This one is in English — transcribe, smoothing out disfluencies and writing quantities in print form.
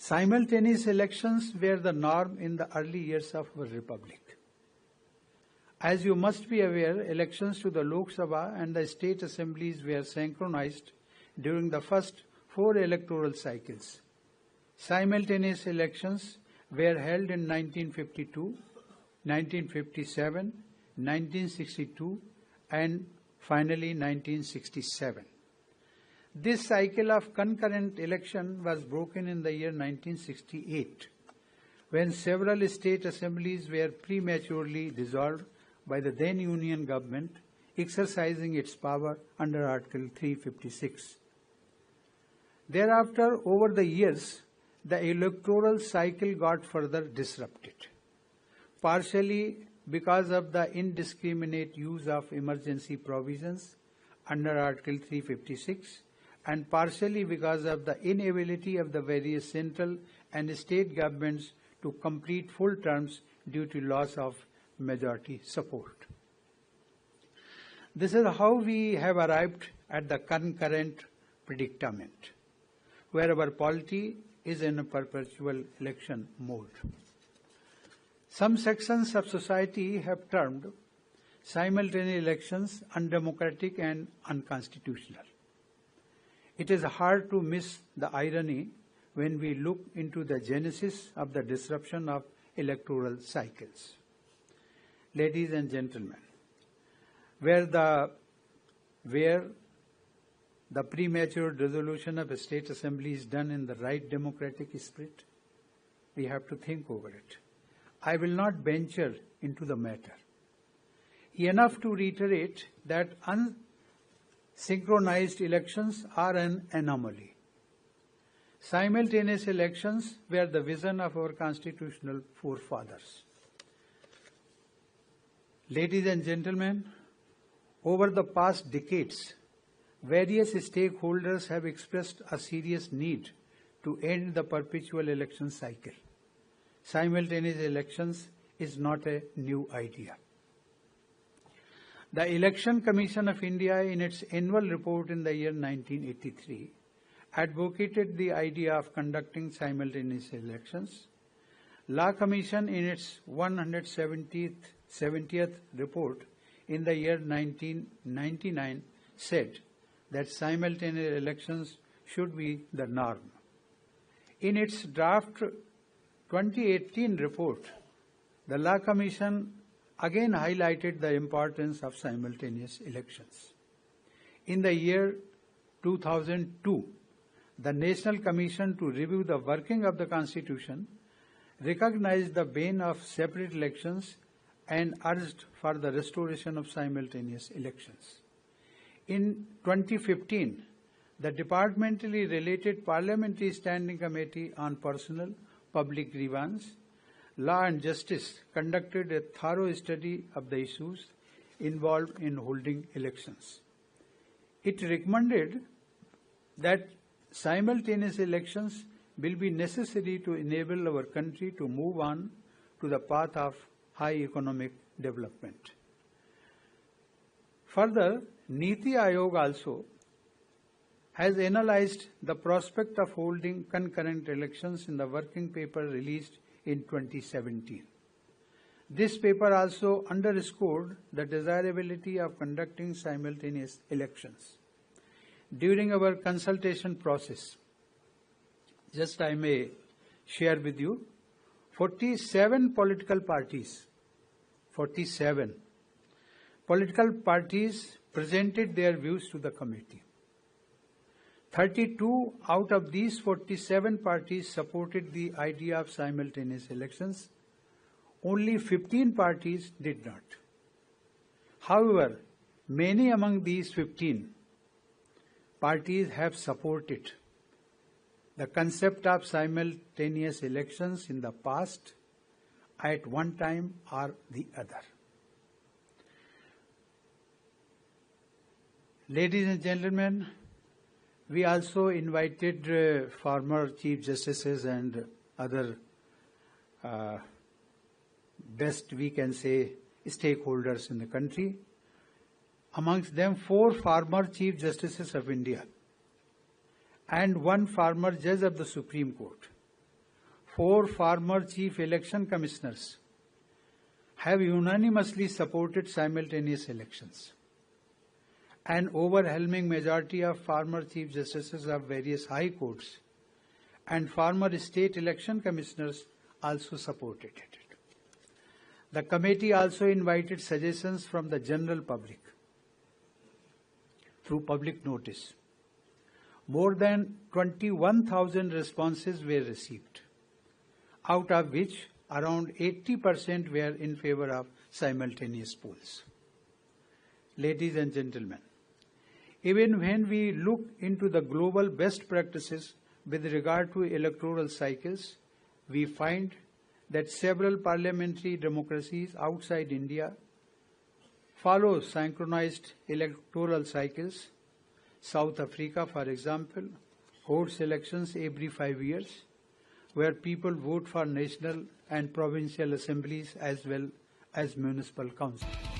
Simultaneous elections were the norm in the early years of our republic. As you must be aware, elections to the Lok Sabha and the state assemblies were synchronized during the first 4 electoral cycles. Simultaneous elections were held in 1952, 1957, 1962, and finally 1967. This cycle of concurrent election was broken in the year 1968, when several state assemblies were prematurely dissolved by the then Union government, exercising its power under Article 356. Thereafter, over the years, the electoral cycle got further disrupted, partially because of the indiscriminate use of emergency provisions under Article 356, and partially because of the inability of the various central and state governments to complete full terms due to loss of majority support. This is how we have arrived at the concurrent predicament, where our polity is in a perpetual election mode. Some sections of society have termed simultaneous elections undemocratic and unconstitutional. It is hard to miss the irony when we look into the genesis of the disruption of electoral cycles. Ladies and gentlemen, where the premature dissolution of a state assembly is done in the right democratic spirit, we have to think over it. I will not venture into the matter. Enough to reiterate that unsynchronized elections are an anomaly. Simultaneous elections were the vision of our constitutional forefathers. Ladies and gentlemen, over the past decades, various stakeholders have expressed a serious need to end the perpetual election cycle. Simultaneous elections is not a new idea. The Election Commission of India, in its annual report in the year 1983, advocated the idea of conducting simultaneous elections. Law Commission, in its 170th report in the year 1999, said that simultaneous elections should be the norm. In its draft 2018 report, the Law Commission again highlighted the importance of simultaneous elections. In the year 2002, the National Commission to Review the Working of the Constitution recognized the bane of separate elections and urged for the restoration of simultaneous elections. In 2015, the departmentally related Parliamentary Standing Committee on Personal, Public Grievance, Law and Justice conducted a thorough study of the issues involved in holding elections. It recommended that simultaneous elections will be necessary to enable our country to move on to the path of high economic development. Further, Niti Aayog also has analyzed the prospect of holding concurrent elections in the working paper released in 2017. This paper also underscored the desirability of conducting simultaneous elections. During our consultation process, just I may share with you, 47 political parties presented their views to the committee. 32 out of these 47 parties supported the idea of simultaneous elections. Only 15 parties did not. However, many among these 15 parties have supported the concept of simultaneous elections in the past at one time or the other. Ladies and gentlemen, we also invited former Chief Justices and other best, we can say, stakeholders in the country. Amongst them, 4 former Chief Justices of India and 1 former Judge of the Supreme Court. 4 former chief election commissioners have unanimously supported simultaneous elections. An overwhelming majority of former chief justices of various high courts and former state election commissioners also supported it. The committee also invited suggestions from the general public through public notice. More than 21,000 responses were received, out of which around 80% were in favor of simultaneous polls. Ladies and gentlemen, even when we look into the global best practices with regard to electoral cycles, we find that several parliamentary democracies outside India follow synchronized electoral cycles. South Africa, for example, holds elections every 5 years, where people vote for national and provincial assemblies as well as municipal councils.